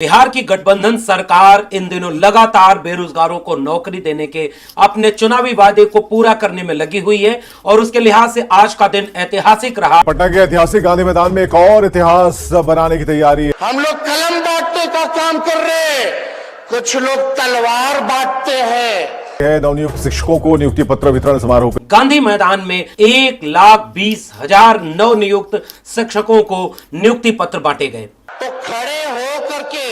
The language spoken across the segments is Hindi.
बिहार की गठबंधन सरकार इन दिनों लगातार बेरोजगारों को नौकरी देने के अपने चुनावी वादे को पूरा करने में लगी हुई है और उसके लिहाज से आज का दिन ऐतिहासिक रहा। पटना के ऐतिहासिक गांधी मैदान में एक और इतिहास बनाने की तैयारी है। हम लोग कलम बांटने का काम कर रहे हैं, कुछ लोग तलवार बांटते हैं। नवनियुक्त शिक्षकों को नियुक्ति पत्र वितरण समारोह गांधी मैदान में 1,20,000 नवनियुक्त शिक्षकों को नियुक्ति पत्र बांटे गए। तो खड़े हो करके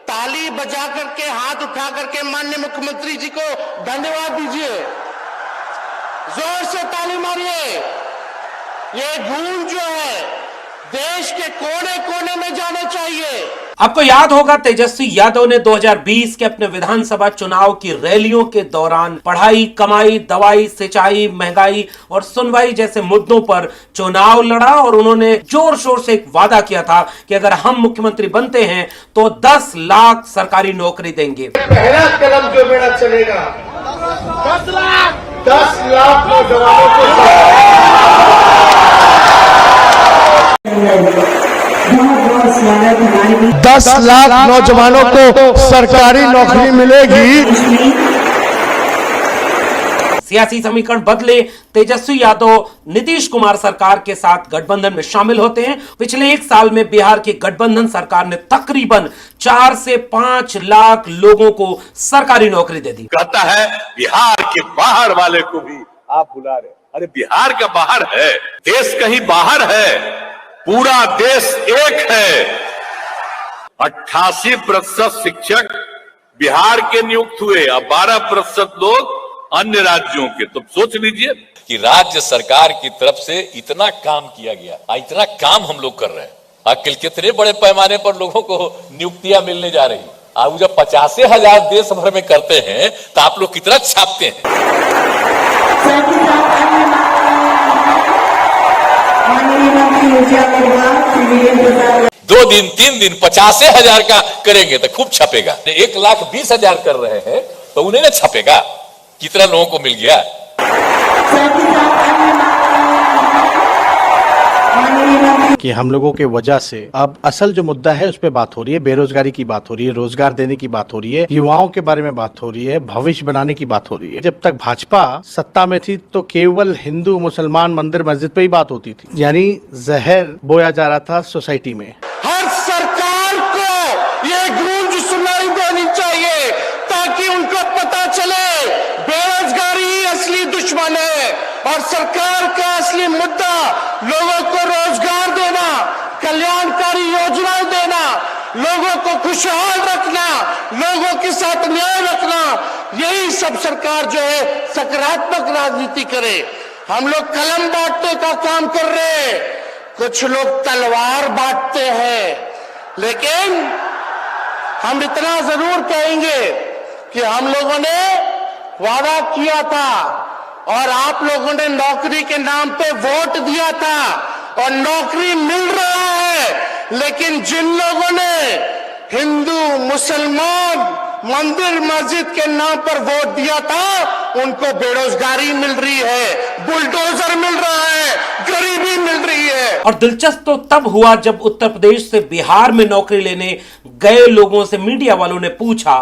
ताली बजा करके हाथ उठा करके माननीय मुख्यमंत्री जी को धन्यवाद दीजिए, जोर से ताली मारिए। ये गूंज जो है देश के कोने कोने में जाना चाहिए। आपको याद होगा तेजस्वी यादव ने 2020 के अपने विधानसभा चुनाव की रैलियों के दौरान पढ़ाई, कमाई, दवाई, सिंचाई, महंगाई और सुनवाई जैसे मुद्दों पर चुनाव लड़ा और उन्होंने जोर शोर से एक वादा किया था कि अगर हम मुख्यमंत्री बनते हैं तो 10 लाख सरकारी नौकरी देंगे। पहला कदम जो मेरा चलेगा 10 लाख नौजवानों को 10 लाख नौजवानों को सरकारी नौकरी मिलेगी। सियासी समीकरण बदले, तेजस्वी यादव नीतीश कुमार सरकार के साथ गठबंधन में शामिल होते हैं। पिछले एक साल में बिहार की गठबंधन सरकार ने तकरीबन 4 से 5 लाख लोगों को सरकारी नौकरी दे दी। कहता है बिहार के बाहर वाले को भी आप बुला रहे, अरे बिहार का बाहर है, देश कहीं बाहर है, पूरा देश एक है। 88% शिक्षक बिहार के नियुक्त हुए, अब 12% लोग अन्य राज्यों के। तो सोच लीजिए कि राज्य सरकार की तरफ से इतना काम किया गया, इतना काम हम लोग कर रहे हैं। आखिर कितने बड़े पैमाने पर लोगों को नियुक्तियां मिलने जा रही। अब जब 50,000 देश भर में करते हैं तो आप लोग कितना छापते हैं। 2 दिन 3 दिन 50,000 का करेंगे तो खूब छपेगा। 1,20,000 कर रहे हैं तो उन्हें ना छपेगा कितना लोगों को मिल गया। कि हम लोगों के वजह से अब असल जो मुद्दा है उस पे बात हो रही है, बेरोजगारी की बात हो रही है, रोजगार देने की बात हो रही है, युवाओं के बारे में बात हो रही है, भविष्य बनाने की बात हो रही है। जब तक भाजपा सत्ता में थी तो केवल हिंदू मुसलमान मंदिर मस्जिद पे ही बात होती थी, यानी जहर बोया जा रहा था सोसाइटी में। हर सरकार को ये गूंज सुनाई देनी चाहिए ताकि उनको पता चले बेरोजगारी ही असली दुश्मन है और सरकार का असली मुद्दा लोगों को रोजगार देना, कल्याणकारी योजनाएं देना, लोगों को खुशहाल रखना, लोगों के साथ न्याय रखना, यही सब सरकार जो है सकारात्मक राजनीति करे। हम लोग कलम बांटने का काम कर रहे हैं, कुछ लोग तलवार बांटते हैं, लेकिन हम इतना जरूर कहेंगे कि हम लोगों ने वादा किया था और आप लोगों ने नौकरी के नाम पे वोट दिया था और नौकरी मिल रहा है। लेकिन जिन लोगों ने हिंदू मुसलमान मंदिर मस्जिद के नाम पर वोट दिया था उनको बेरोजगारी मिल रही है, बुलडोजर मिल रहा है, गरीबी मिल रही है। और दिलचस्प तो तब हुआ जब उत्तर प्रदेश से बिहार में नौकरी लेने गए लोगों से मीडिया वालों ने पूछा,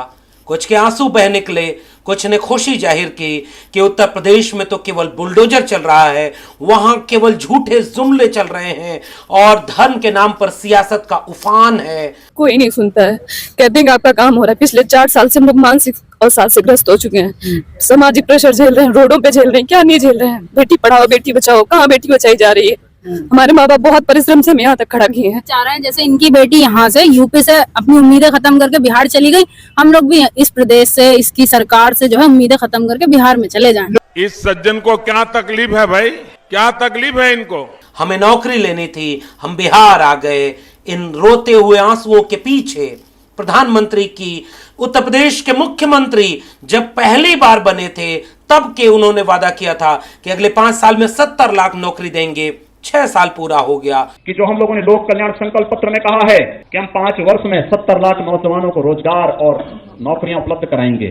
कुछ के आंसू बह निकले, कुछ ने खुशी जाहिर की कि उत्तर प्रदेश में तो केवल बुलडोजर चल रहा है, वहां केवल झूठे जुमले चल रहे हैं और धर्म के नाम पर सियासत का उफान है। कोई नहीं सुनता है, कहते हैं कि आपका काम हो रहा है। पिछले 4 साल से हम लोग मानसिक अवसाद से ग्रस्त हो चुके हैं, सामाजिक प्रेशर झेल रहे हैं, रोडों पे झेल रहे हैं, क्या नहीं झेल रहे हैं। बेटी पढ़ाओ बेटी बचाओ, कहाँ बेटी बचाई जा रही है। हमारे माँ बाप बहुत परिश्रम से हम यहाँ तक खड़ा किए हैं। चाह रहे हैं जैसे इनकी बेटी यहाँ से यूपी से अपनी उम्मीदें खत्म करके बिहार चली गई, हम लोग भी इस प्रदेश से, इसकी सरकार से जो है उम्मीदें खत्म करके बिहार में चले जाएं। इस सज्जन को क्या तकलीफ है भाई, क्या तकलीफ है इनको? हमें नौकरी लेनी थी, हम बिहार आ गए। इन रोते हुए आंसुओं के पीछे प्रधानमंत्री की उत्तर प्रदेश के मुख्यमंत्री जब पहली बार बने थे तब के उन्होंने वादा किया था कि अगले 5 साल में 70 लाख नौकरी देंगे। 6 साल पूरा हो गया। कि जो हम लोगों ने लोक कल्याण संकल्प पत्र में कहा है कि हम 5 वर्ष में 70 लाख नौजवानों को रोजगार और नौकरियां उपलब्ध कराएंगे।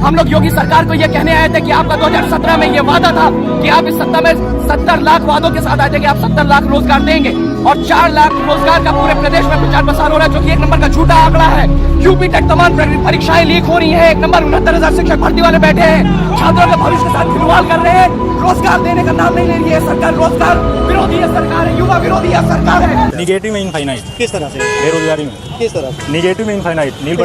हम लोग योगी सरकार को ये कहने आए थे कि आपका 2017 में ये वादा था कि आप इस सत्ता में 70 लाख वादों के साथ आए थे कि आप 70 लाख रोजगार देंगे। और 4 लाख रोजगार का पूरे प्रदेश में प्रचार प्रसार हो रहा है, जो कि 1 नंबर का झूठा आंकड़ा है। यूपी टेक तमाम परीक्षाएं लीक हो रही है। 1 नंबर 69,000 शिक्षक भर्ती वाले बैठे हैं, छात्रों के भविष्य के साथ खिलवाड़ कर रहे हैं। रोजगार देने का नाम नहीं ले रही है सरकार। रोजगार विरोधी है सरकार है, युवा विरोधी है सरकार है। निगेटिव में इनफाइनाइट किस तरह से? बेरोजगारी में किस तरह से? निगेटिव में इनफाइनाइट नील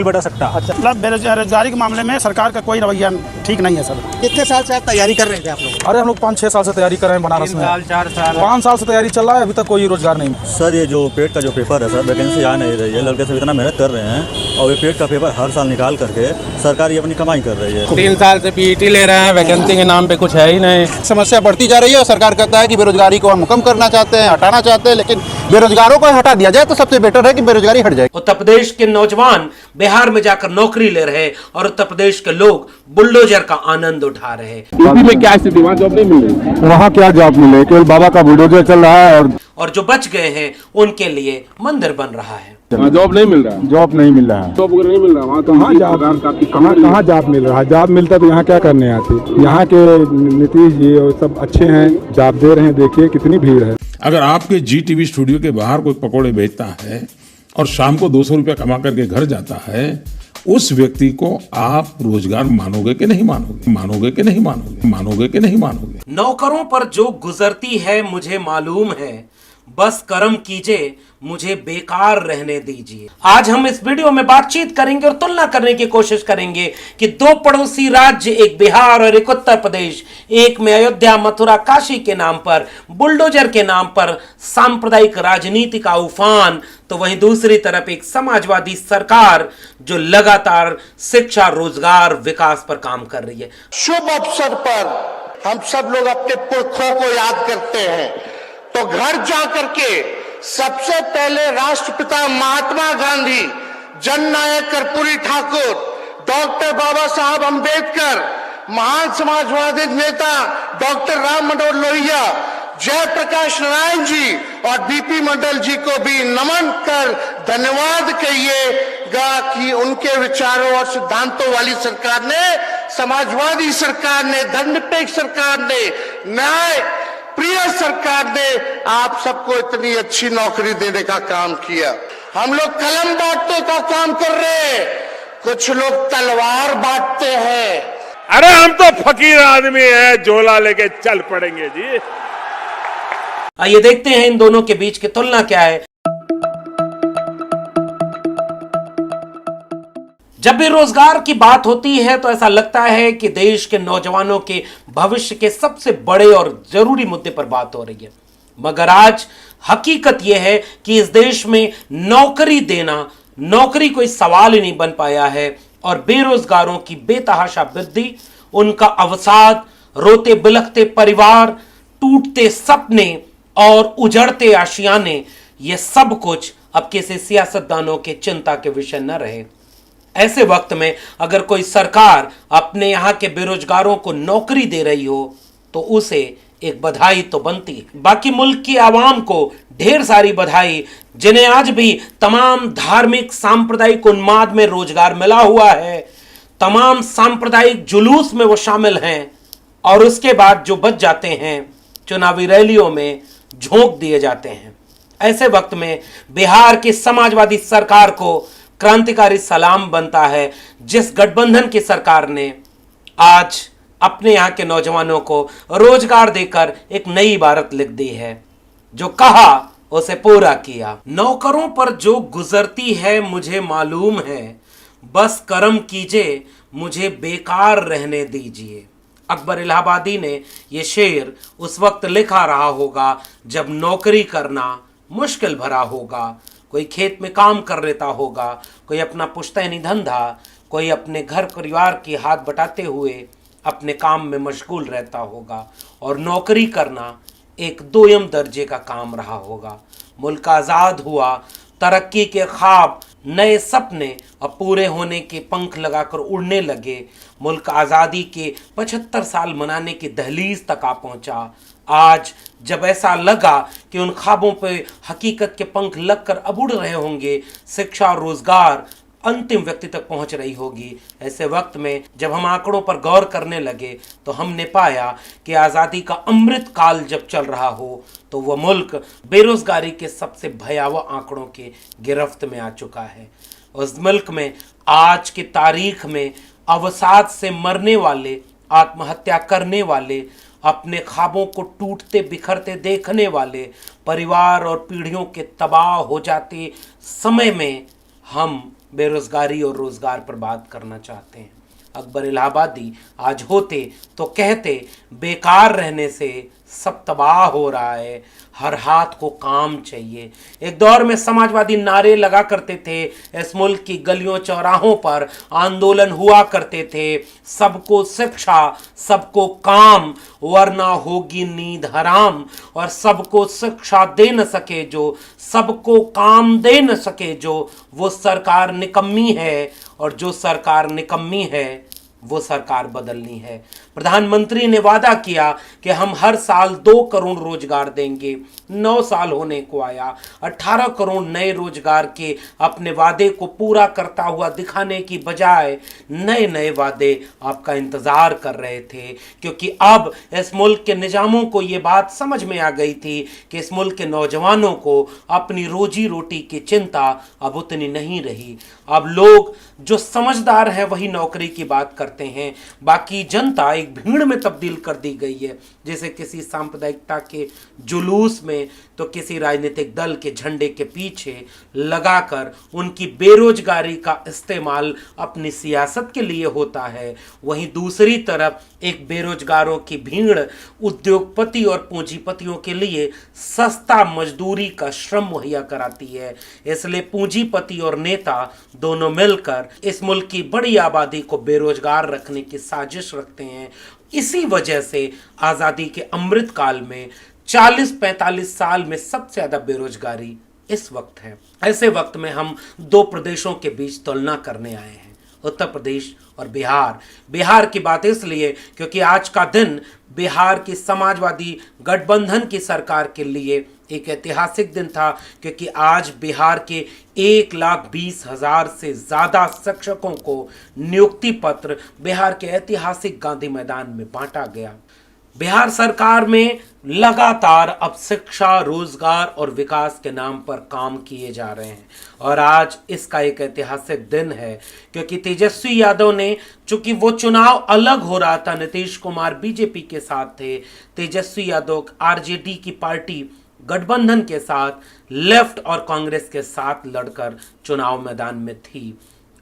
बटा सकता। अच्छा, मतलब बेरोजगारी के मामले में सरकार का कोई रवैया ठीक नहीं है सर। कितने साल से आप तैयारी कर रहे थे आप लोग? अरे हम लोग 5-6 साल से तैयारी कर रहे हैं बनारस में। 4 साल 5 साल से तैयारी चल रहा है, अभी तक कोई रोजगार नहीं। सर ये जो पेट का जो पेपर है सर, वैकेंसी आ नहीं रही है। लड़के सब इतना मेहनत कर रहे हैं और ये पेट का पेपर हर साल निकाल करके सरकार ये अपनी कमाई कर रही है। 3 साल से पीईटी ले रहे हैं, वैकेंसी के नाम पे कुछ है ही नहीं। समस्या बढ़ती जा रही है और सरकार कहता है कि बेरोजगारी को हम कम करना चाहते हैं, हटाना चाहते हैं, लेकिन बेरोजगारों को हटा दिया जाए तो सबसे बेटर है कि बेरोजगारी हट जाए। उत्तर प्रदेश के नौजवान बिहार में जाकर नौकरी ले रहे और उत्तर प्रदेश के लोग बुलडोजर का आनंद उठा रहे। यूपी में क्या स्थिति? वहाँ जॉब नहीं मिल रही। वहाँ क्या जॉब मिले, केवल बाबा का बुलडोजर चल रहा है और जो बच गए हैं उनके लिए मंदिर बन रहा है। जॉब नहीं मिल रहा है। जॉब नहीं मिल रहा है। जॉब वगैरह नहीं मिल रहा। वहाँ कहाँ जॉब मिल रहा है? जॉब मिलता तो यहाँ क्या करने आते? यहाँ के नीतीश जी और सब अच्छे हैं, जॉब दे रहे हैं। देखिए कितनी भीड़ है। अगर आपके GTV स्टूडियो के बाहर कोई पकौड़े बेचता है और शाम को 200 रुपया कमा करके घर जाता है, उस व्यक्ति को आप रोजगार मानोगे कि नहीं मानोगे? मानोगे कि नहीं मानोगे? मानोगे कि नहीं मानोगे? नौकरों पर जो गुजरती है मुझे मालूम है, बस कर्म कीजिए, मुझे बेकार रहने दीजिए। आज हम इस वीडियो में बातचीत करेंगे और तुलना करने की कोशिश करेंगे कि 2 पड़ोसी राज्य, एक बिहार और एक उत्तर प्रदेश, एक में अयोध्या, मथुरा, काशी के नाम पर, बुलडोजर के नाम पर सांप्रदायिक राजनीति का उफान, तो वहीं दूसरी तरफ एक समाजवादी सरकार जो लगातार शिक्षा, रोजगार, विकास पर काम कर रही है। शुभ अवसर पर हम सब लोग अपने पुरखों को याद करते हैं, तो घर जाकर के सबसे पहले राष्ट्रपिता महात्मा गांधी, जननायक कर्पूरी ठाकुर, डॉक्टर बाबा साहब अंबेडकर, महान समाजवादी नेता डॉक्टर राम मनोहर लोहिया, जयप्रकाश नारायण जी और बीपी मंडल जी को भी नमन कर धन्यवाद कहिएगा कि उनके विचारों और सिद्धांतों वाली सरकार ने, समाजवादी सरकार ने, धर्मनिरपेक्ष सरकार ने, न्याय प्रिय सरकार ने आप सबको इतनी अच्छी नौकरी देने का काम किया। हम लोग कलम बांटने का काम कर रहे हैं, कुछ लोग तलवार बांटते हैं। अरे हम तो फकीर आदमी है, झोला लेके चल पड़ेंगे जी। आइए देखते हैं इन दोनों के बीच की तुलना क्या है। जब भी रोजगार की बात होती है तो ऐसा लगता है कि देश के नौजवानों के भविष्य के सबसे बड़े और जरूरी मुद्दे पर बात हो रही है, मगर आज हकीकत यह है कि इस देश में नौकरी देना, नौकरी कोई सवाल ही नहीं बन पाया है और बेरोजगारों की बेतहाशा वृद्धि, उनका अवसाद, रोते बिलखते परिवार, टूटते सपने और उजड़ते आशियाने, ये सब कुछ अब किसी सियासतदानों के चिंता के विषय न रहे। ऐसे वक्त में अगर कोई सरकार अपने यहाँ के बेरोजगारों को नौकरी दे रही हो तो उसे एक बधाई तो बनती है। बाकी मुल्क की आवाम को ढेर सारी बधाई, जिन्हें आज भी तमाम धार्मिक सांप्रदायिक उन्माद में रोजगार मिला हुआ है, तमाम सांप्रदायिक जुलूस में वो शामिल हैं और उसके बाद जो बच जाते हैं चुनावी रैलियों में झोंक दिए जाते हैं। ऐसे वक्त में बिहार की समाजवादी सरकार को क्रांतिकारी सलाम बनता है, जिस गठबंधन की सरकार ने आज अपने यहाँ के नौजवानों को रोजगार देकर एक नई इबारत लिख दी है, जो कहा उसे पूरा किया। नौकरों पर जो गुजरती है मुझे मालूम है, बस कर्म कीजिए, मुझे बेकार रहने दीजिए। अकबर इलाहाबादी ने यह शेर उस वक्त लिखा रहा होगा जब नौकरी करना मुश्किल भरा होगा, कोई खेत में काम कर लेता होगा, कोई अपना पुश्तैनी धंधा, कोई अपने घर परिवार की हाथ बटाते हुए अपने काम में मशगूल रहता होगा और नौकरी करना एक दोयम दर्जे का काम रहा होगा। मुल्क आज़ाद हुआ, तरक्की के ख्वाब, नए सपने अब पूरे होने के पंख लगाकर उड़ने लगे। मुल्क आज़ादी के 75 साल मनाने की दहलीज तक आ पहुंचा। आज जब ऐसा लगा कि उन ख्वाबों पे हकीकत के पंख लगकर अब उड़ रहे होंगे, शिक्षा और रोजगार अंतिम व्यक्ति तक पहुंच रही होगी। ऐसे वक्त में जब हम आंकड़ों पर गौर करने लगे तो हमने पाया कि आज़ादी का अमृत काल जब चल रहा हो तो वह मुल्क बेरोजगारी के सबसे भयावह आंकड़ों की गिरफ्त में आ चुका है। उस मुल्क में आज की तारीख में अवसाद से मरने वाले, आत्महत्या करने वाले, अपने ख्वाबों को टूटते बिखरते देखने वाले, परिवार और पीढ़ियों के तबाह हो जाते समय में हम बेरोजगारी और रोजगार पर बात करना चाहते हैं। अकबर इलाहाबादी आज होते तो कहते बेकार रहने से सब तबाह हो रहा है, हर हाथ को काम चाहिए। एक दौर में समाजवादी नारे लगा करते थे, इस मुल्क की गलियों चौराहों पर आंदोलन हुआ करते थे, सबको शिक्षा, सबको काम, वरना होगी नींद हराम। और सबको शिक्षा दे न सके जो, सबको काम दे न सके जो, वो सरकार निकम्मी है। और जो सरकार निकम्मी है वो सरकार बदलनी है। प्रधानमंत्री ने वादा किया कि हम हर साल 2 करोड़ रोजगार देंगे। 9 साल होने को आया, 18 करोड़ नए रोजगार के अपने वादे को पूरा करता हुआ दिखाने की बजाय नए नए वादे आपका इंतजार कर रहे थे, क्योंकि अब इस मुल्क के निजामों को ये बात समझ में आ गई थी कि इस मुल्क के नौजवानों को अपनी रोजी रोटी की चिंता अब उतनी नहीं रही। अब लोग जो समझदार हैं वही नौकरी की बात करते हैं, बाकी जनता एक भीड़ में तब्दील कर दी गई है, जैसे किसी सांप्रदायिकता के जुलूस में तो किसी राजनीतिक दल के झंडे के पीछे लगाकर उनकी बेरोजगारी का इस्तेमाल अपनी सियासत के लिए होता है। वहीं दूसरी तरफ एक बेरोजगारों की भीड़ उद्योगपति और पूंजीपतियों के लिए सस्ता मजदूरी का श्रम मुहैया कराती है। इसलिए पूंजीपति और नेता दोनों मिलकर इस मुल्क की बड़ी आबादी को बेरोजगार रखने की साजिश रखते हैं। इसी वजह से आज़ादी के अमृत काल में 40-45 साल में सबसे ज़्यादा बेरोजगारी इस वक्त है। ऐसे वक्त में हम 2 प्रदेशों के बीच तुलना करने आए हैं, उत्तर प्रदेश और बिहार। बिहार की बात इसलिए क्योंकि आज का दिन बिहार की समाजवादी गठबंधन की सरकार के लिए एक ऐतिहासिक दिन था, क्योंकि आज बिहार के 1,20,000 से ज़्यादा शिक्षकों को नियुक्ति पत्र बिहार के ऐतिहासिक गांधी मैदान में बांटा गया। बिहार सरकार में लगातार अब शिक्षा, रोजगार और विकास के नाम पर काम किए जा रहे हैं और आज इसका एक ऐतिहासिक दिन है, क्योंकि तेजस्वी यादव ने, चूंकि वो चुनाव अलग हो रहा था, नीतीश कुमार बीजेपी के साथ थे, तेजस्वी यादव आरजेडी की पार्टी गठबंधन के साथ लेफ्ट और कांग्रेस के साथ लड़कर चुनाव मैदान में थी।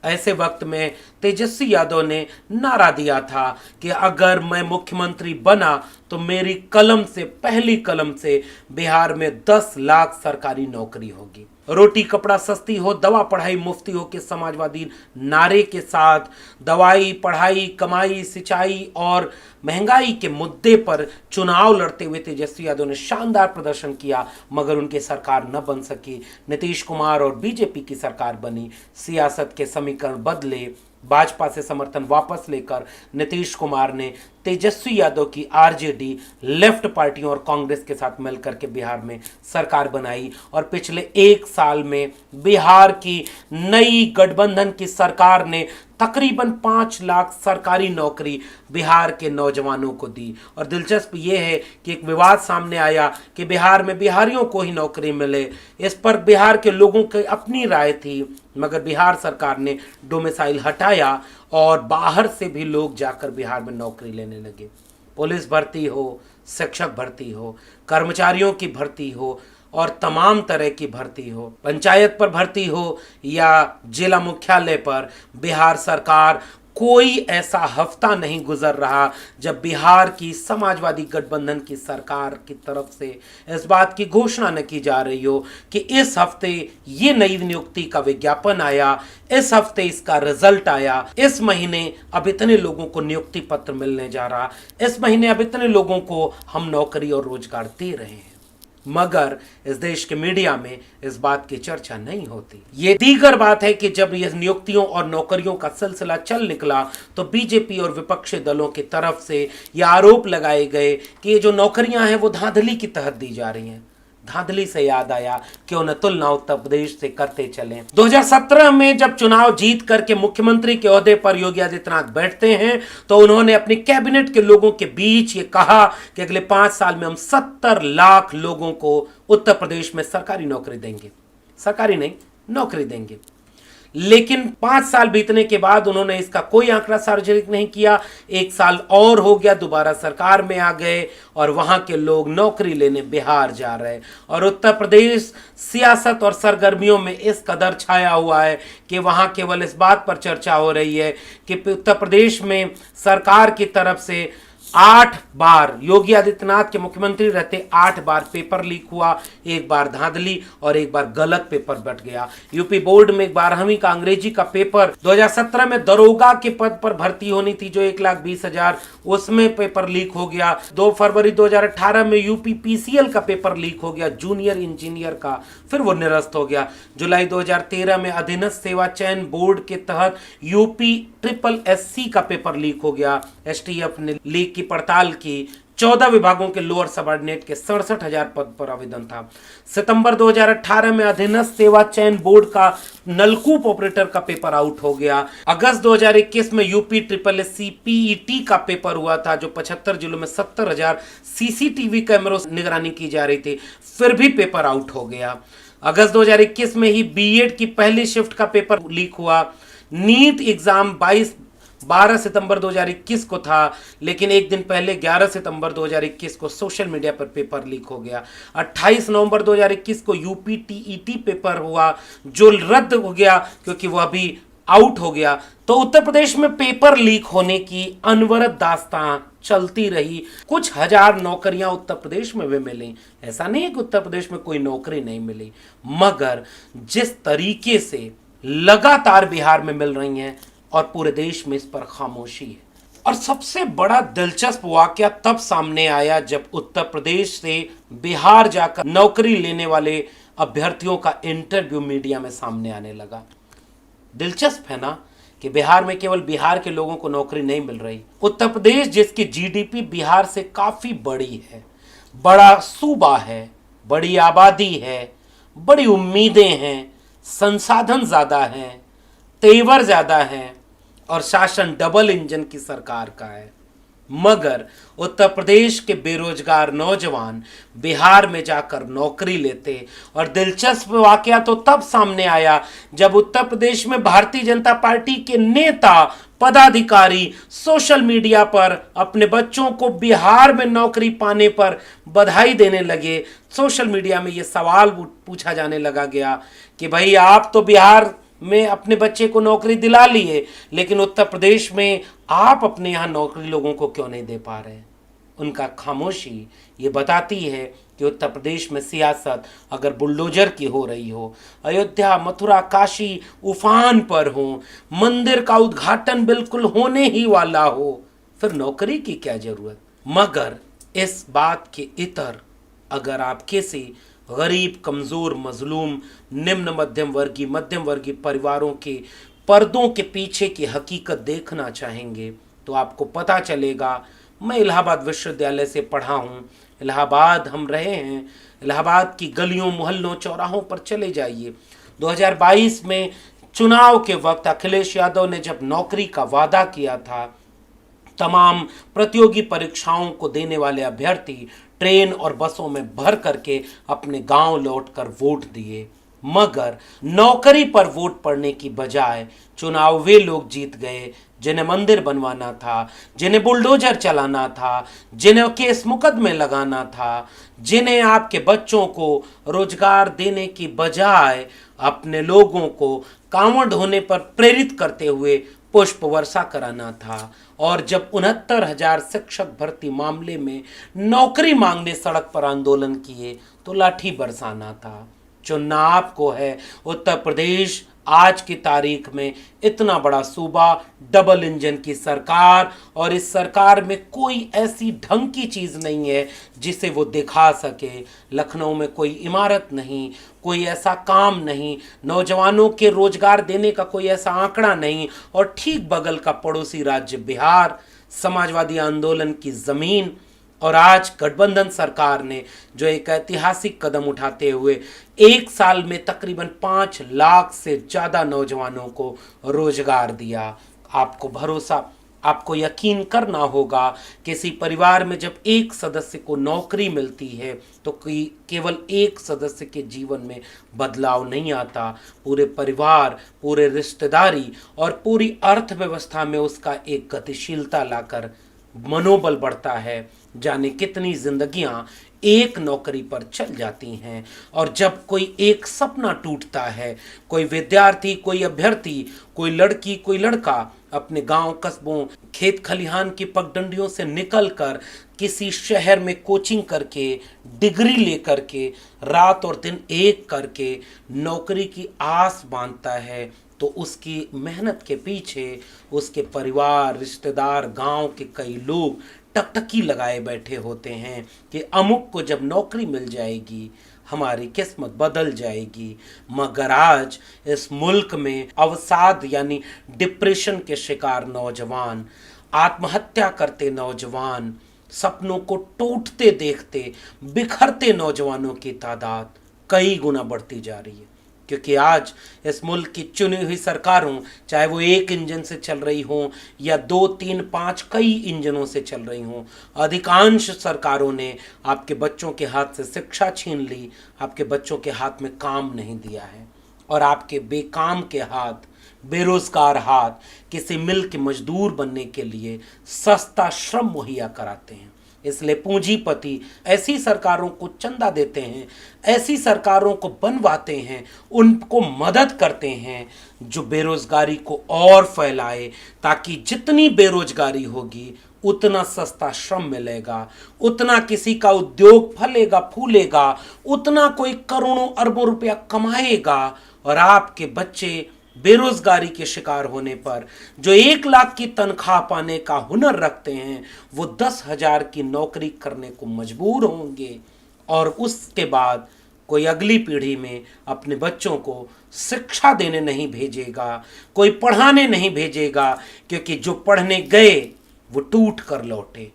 ऐसे वक्त में तेजस्वी यादव ने नारा दिया था कि अगर मैं मुख्यमंत्री बना तो मेरी कलम से, पहली कलम से बिहार में 10 लाख सरकारी नौकरी होगी। रोटी कपड़ा सस्ती हो, दवा पढ़ाई मुफ्ती हो के समाजवादी नारे के साथ दवाई, पढ़ाई, कमाई, सिंचाई और महंगाई के मुद्दे पर चुनाव लड़ते हुए तेजस्वी यादव ने शानदार प्रदर्शन किया, मगर उनकी सरकार न बन सकी। नीतीश कुमार और बीजेपी की सरकार बनी, सियासत के समीकरण बदले, भाजपा से समर्थन वापस लेकर नीतीश कुमार ने तेजस्वी यादव की आरजेडी, लेफ्ट पार्टियों और कांग्रेस के साथ मिलकर के बिहार में सरकार बनाई और पिछले 1 साल में बिहार की नई गठबंधन की सरकार ने तकरीबन 5 लाख सरकारी नौकरी बिहार के नौजवानों को दी। और दिलचस्प ये है कि एक विवाद सामने आया कि बिहार में बिहारियों को ही नौकरी मिले। इस पर बिहार के लोगों की अपनी राय थी, मगर बिहार सरकार ने डोमिसाइल हटाया और बाहर से भी लोग जाकर बिहार में नौकरी लेने लगे। पुलिस भर्ती हो, शिक्षक भर्ती हो, कर्मचारियों की भर्ती हो और तमाम तरह की भर्ती हो, पंचायत पर भर्ती हो या जिला मुख्यालय पर, बिहार सरकार कोई ऐसा हफ्ता नहीं गुजर रहा जब बिहार की समाजवादी गठबंधन की सरकार की तरफ से इस बात की घोषणा न की जा रही हो कि इस हफ्ते ये नई नियुक्ति का विज्ञापन आया, इस हफ्ते इसका रिजल्ट आया, इस महीने अब इतने लोगों को नियुक्ति पत्र मिलने जा रहा, इस महीने अब इतने लोगों को हम नौकरी और रोजगार दे रहे हैं। मगर इस देश के मीडिया में इस बात की चर्चा नहीं होती। ये दीगर बात है कि जब ये नियुक्तियों और नौकरियों का सिलसिला चल निकला तो बीजेपी और विपक्षी दलों की तरफ से ये आरोप लगाए गए कि ये जो नौकरियां हैं वो धांधली की तहत दी जा रही हैं। धांधली से याद आया कि उन्हें तुलना उत्तर प्रदेश से करते चले। 2017 में जब चुनाव जीत करके मुख्यमंत्री के ओहदे पर योगी आदित्यनाथ बैठते हैं तो उन्होंने अपनी कैबिनेट के लोगों के बीच ये कहा कि अगले 5 साल में हम 70 लाख लोगों को उत्तर प्रदेश में सरकारी नौकरी देंगे, सरकारी नहीं नौकरी देंगे। लेकिन 5 साल बीतने के बाद उन्होंने इसका कोई आंकड़ा सार्वजनिक नहीं किया। 1 साल और हो गया, दोबारा सरकार में आ गए और वहां के लोग नौकरी लेने बिहार जा रहे और उत्तर प्रदेश सियासत और सरगर्मियों में इस कदर छाया हुआ है कि वहां केवल इस बात पर चर्चा हो रही है कि उत्तर प्रदेश में सरकार की तरफ से 8 बार योगी आदित्यनाथ के मुख्यमंत्री रहते 8 बार पेपर लीक हुआ, 1 बार धांधली और 1 बार गलत पेपर बट गया। यूपी बोर्ड में 12वीं का अंग्रेजी का पेपर 2017 में दरोगा के पद पर भर्ती होनी थी जो 1,20,000, उसमें पेपर लीक हो गया। 2 फरवरी 2018 में यूपी पीसीएल का पेपर लीक हो गया, जूनियर इंजीनियर का, फिर वो निरस्त हो गया। जुलाई 2013 में अधीनस्थ सेवा चयन बोर्ड के तहत यूपी SSSC का पेपर लीक हो गया। एसटीएफ ने लीक की पड़ताल की। 14 विभागों के लोअर सबऑर्डिनेट के 67,000 पद पर आवेदन था। सितंबर 2018 में अधीनस्थ सेवा चयन बोर्ड का नलकूप ऑपरेटर का पेपर आउट हो गया। अगस्त 2021 में यूपी SSSC PET का पेपर हुआ था जो 75 जिलों में 70,000 CCTV कैमरों से निगरानी की जा रही थी, फिर भी पेपर आउट हो गया। अगस्त 2021 में ही बीएड की पहली शिफ्ट का पेपर लीक हुआ। नीट एग्जाम 12 सितंबर 2021 को था, लेकिन एक दिन पहले 11 सितंबर 2021 को सोशल मीडिया पर पेपर लीक हो गया। 28 नवंबर 2021 को यूपी TET पेपर हुआ जो रद्द हो गया क्योंकि वह भी आउट हो गया। तो उत्तर प्रदेश में पेपर लीक होने की अनवरत दास्तां चलती रही। कुछ हजार नौकरियां उत्तर प्रदेश में भी मिली, ऐसा नहीं है कि उत्तर प्रदेश में कोई नौकरी नहीं मिली, मगर जिस तरीके से लगातार बिहार में मिल रही हैं और पूरे देश में इस पर खामोशी है। और सबसे बड़ा दिलचस्प वाकया तब सामने आया जब उत्तर प्रदेश से बिहार जाकर नौकरी लेने वाले अभ्यर्थियों का इंटरव्यू मीडिया में सामने आने लगा। दिलचस्प है ना कि बिहार में केवल बिहार के लोगों को नौकरी नहीं मिल रही। उत्तर प्रदेश जिसकी जीडीपी बिहार से काफी बड़ी है, बड़ा सूबा है, बड़ी आबादी है, बड़ी उम्मीदें हैं, संसाधन ज्यादा हैं, तेवर ज्यादा हैं और शासन डबल इंजन की सरकार का है, मगर उत्तर प्रदेश के बेरोजगार नौजवान बिहार में जाकर नौकरी लेते। और दिलचस्प वाकया तो तब सामने आया जब उत्तर प्रदेश में भारतीय जनता पार्टी के नेता पदाधिकारी सोशल मीडिया पर अपने बच्चों को बिहार में नौकरी पाने पर बधाई देने लगे। सोशल मीडिया में ये सवाल पूछा जाने लगा गया कि भाई आप तो बिहार में अपने बच्चे को नौकरी दिला लिए, लेकिन उत्तर प्रदेश में आप अपने यहाँ नौकरी लोगों को क्यों नहीं दे पा रहे। उनका खामोशी ये बताती है कि उत्तर प्रदेश में सियासत अगर बुलडोजर की हो रही हो, अयोध्या, मथुरा, काशी उफान पर हो, मंदिर का उद्घाटन बिल्कुल होने ही वाला हो, फिर नौकरी की क्या जरूरत। मगर इस बात के इतर अगर आप किसी गरीब, कमजोर, मजलूम, निम्न मध्यम वर्गीय परिवारों के पर्दों के पीछे की हकीकत देखना चाहेंगे तो आपको पता चलेगा। मैं इलाहाबाद विश्वविद्यालय से पढ़ा हूँ, इलाहाबाद हम रहे हैं, इलाहाबाद की गलियों, मोहल्लों, चौराहों पर चले जाइए। 2022 में चुनाव के वक्त अखिलेश यादव ने जब नौकरी का वादा किया था, तमाम प्रतियोगी परीक्षाओं को देने वाले अभ्यर्थी ट्रेन और बसों में भर करके अपने गांव लौटकर वोट दिए, मगर नौकरी पर वोट पड़ने की बजाय चुनाव वे लोग जीत गए जिन्हें मंदिर बनवाना था, जिन्हें बुलडोजर चलाना था, जिन्हें केस मुकदमे लगाना था, जिन्हें आपके बच्चों को रोजगार देने की बजाय अपने लोगों को कांवड़ ढोने पर प्रेरित करते हुए पुष्प वर्षा कराना था। और जब 69,000 शिक्षक भर्ती मामले में नौकरी मांगने सड़क पर आंदोलन किए तो लाठी बरसाना था। चुनना आपको है। उत्तर प्रदेश आज की तारीख में इतना बड़ा सूबा, डबल इंजन की सरकार, और इस सरकार में कोई ऐसी ढंग की चीज नहीं है जिसे वो दिखा सके। लखनऊ में कोई इमारत नहीं, कोई ऐसा काम नहीं, नौजवानों के रोजगार देने का कोई ऐसा आंकड़ा नहीं, और ठीक बगल का पड़ोसी राज्य बिहार, समाजवादी आंदोलन की जमीन, और आज गठबंधन सरकार ने जो एक ऐतिहासिक कदम उठाते हुए 1 साल में तकरीबन 5 लाख से ज़्यादा नौजवानों को रोजगार दिया। आपको भरोसा, आपको यकीन करना होगा, किसी परिवार में जब एक सदस्य को नौकरी मिलती है तो केवल एक सदस्य के जीवन में बदलाव नहीं आता, पूरे परिवार, पूरे रिश्तेदारी और पूरी अर्थव्यवस्था में उसका एक गतिशीलता लाकर मनोबल बढ़ता है। जाने कितनी जिंदगियां एक नौकरी पर चल जाती हैं। और जब कोई एक सपना टूटता है, कोई विद्यार्थी, कोई अभ्यर्थी, कोई लड़की, कोई लड़का अपने गांव, कस्बों, खेत खलिहान की पगडंडियों से निकलकर किसी शहर में कोचिंग करके, डिग्री लेकर के, रात और दिन एक करके नौकरी की आस बांधता है, तो उसकी मेहनत के पीछे उसके परिवार, रिश्तेदार, गांव के कई लोग टकटकी लगाए बैठे होते हैं कि अमुक को जब नौकरी मिल जाएगी हमारी किस्मत बदल जाएगी। मगर आज इस मुल्क में अवसाद यानी डिप्रेशन के शिकार नौजवान, आत्महत्या करते नौजवान, सपनों को टूटते देखते बिखरते नौजवानों की तादाद कई गुना बढ़ती जा रही है। क्योंकि आज इस मुल्क की चुनी हुई सरकारों, चाहे वो एक इंजन से चल रही हों या 2, 3, 5 कई इंजनों से चल रही हों, अधिकांश सरकारों ने आपके बच्चों के हाथ से शिक्षा छीन ली, आपके बच्चों के हाथ में काम नहीं दिया है और आपके बेकाम के हाथ, बेरोजगार हाथ किसी मिल के मजदूर बनने के लिए सस्ता श्रम मुहैया कराते हैं। इसलिए पूंजीपति ऐसी सरकारों को चंदा देते हैं, ऐसी सरकारों को बनवाते हैं, उनको मदद करते हैं जो बेरोजगारी को और फैलाए, ताकि जितनी बेरोजगारी होगी उतना सस्ता श्रम मिलेगा, उतना किसी का उद्योग फलेगा फूलेगा, उतना कोई करोड़ों अरबों रुपया कमाएगा और आपके बच्चे बेरोजगारी के शिकार होने पर जो 1 लाख की तनख्वाह पाने का हुनर रखते हैं वो 10,000 की नौकरी करने को मजबूर होंगे और उसके बाद कोई अगली पीढ़ी में अपने बच्चों को शिक्षा देने नहीं भेजेगा, कोई पढ़ाने नहीं भेजेगा, क्योंकि जो पढ़ने गए वो टूट कर लौटे,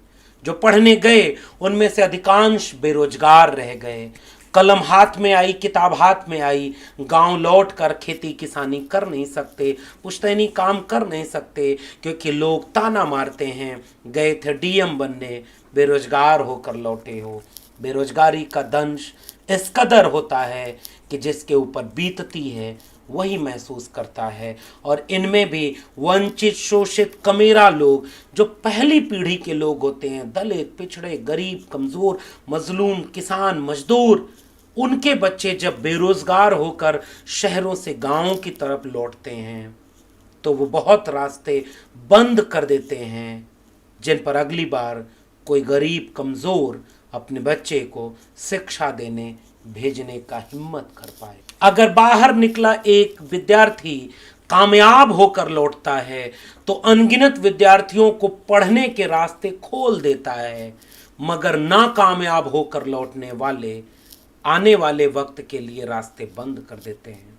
जो पढ़ने गए उनमें से अधिकांश बेरोजगार रह गए। कलम हाथ में आई, किताब हाथ में आई, गांव लौट कर खेती किसानी कर नहीं सकते, पुश्तैनी काम कर नहीं सकते, क्योंकि लोग ताना मारते हैं गए थे डीएम बनने, बेरोजगार होकर लौटे हो। बेरोजगारी का दंश इस कदर होता है कि जिसके ऊपर बीतती है वही महसूस करता है। और इनमें भी वंचित, शोषित, कमेरा लोग जो पहली पीढ़ी के लोग होते हैं, दलित, पिछड़े, गरीब, कमज़ोर, मजलूम, किसान, मजदूर, उनके बच्चे जब बेरोजगार होकर शहरों से गांवों की तरफ लौटते हैं तो वो बहुत रास्ते बंद कर देते हैं जिन पर अगली बार कोई गरीब, कमज़ोर अपने बच्चे को शिक्षा देने भेजने का हिम्मत कर पाए। अगर बाहर निकला एक विद्यार्थी कामयाब होकर लौटता है तो अनगिनत विद्यार्थियों को पढ़ने के रास्ते खोल देता है, मगर नाकामयाब होकर लौटने वाले आने वाले वक्त के लिए रास्ते बंद कर देते हैं।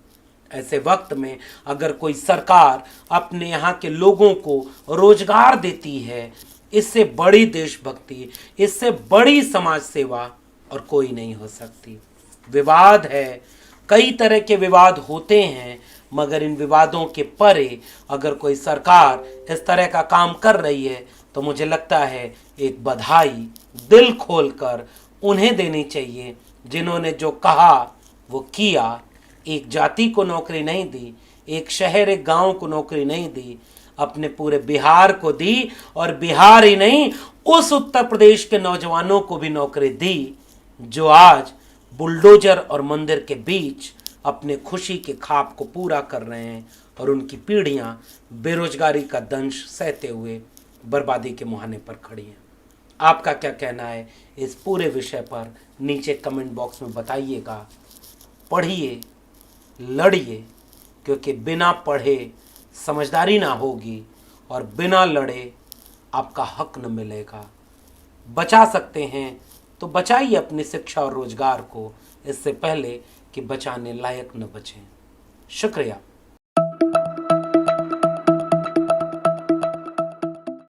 ऐसे वक्त में अगर कोई सरकार अपने यहाँ के लोगों को रोजगार देती है, इससे बड़ी देशभक्ति, इससे बड़ी समाज सेवा और कोई नहीं हो सकती। विवाद है, कई तरह के विवाद होते हैं, मगर इन विवादों के परे अगर कोई सरकार इस तरह का काम कर रही है तो मुझे लगता है एक बधाई दिल खोलकर उन्हें देनी चाहिए जिन्होंने जो कहा वो किया। एक जाति को नौकरी नहीं दी, एक शहर, एक गांव को नौकरी नहीं दी, अपने पूरे बिहार को दी, और बिहार ही नहीं उस उत्तर प्रदेश के नौजवानों को भी नौकरी दी जो आज बुलडोजर और मंदिर के बीच अपने खुशी के ख्वाब को पूरा कर रहे हैं और उनकी पीढ़ियां बेरोजगारी का दंश सहते हुए बर्बादी के मुहाने पर खड़ी हैं। आपका क्या कहना है इस पूरे विषय पर नीचे कमेंट बॉक्स में बताइएगा। पढ़िए, लड़िए, क्योंकि बिना पढ़े समझदारी ना होगी और बिना लड़े आपका हक न मिलेगा। बचा सकते हैं तो बचाइए अपनी शिक्षा और रोजगार को, इससे पहले कि बचाने लायक न बचें। शुक्रिया।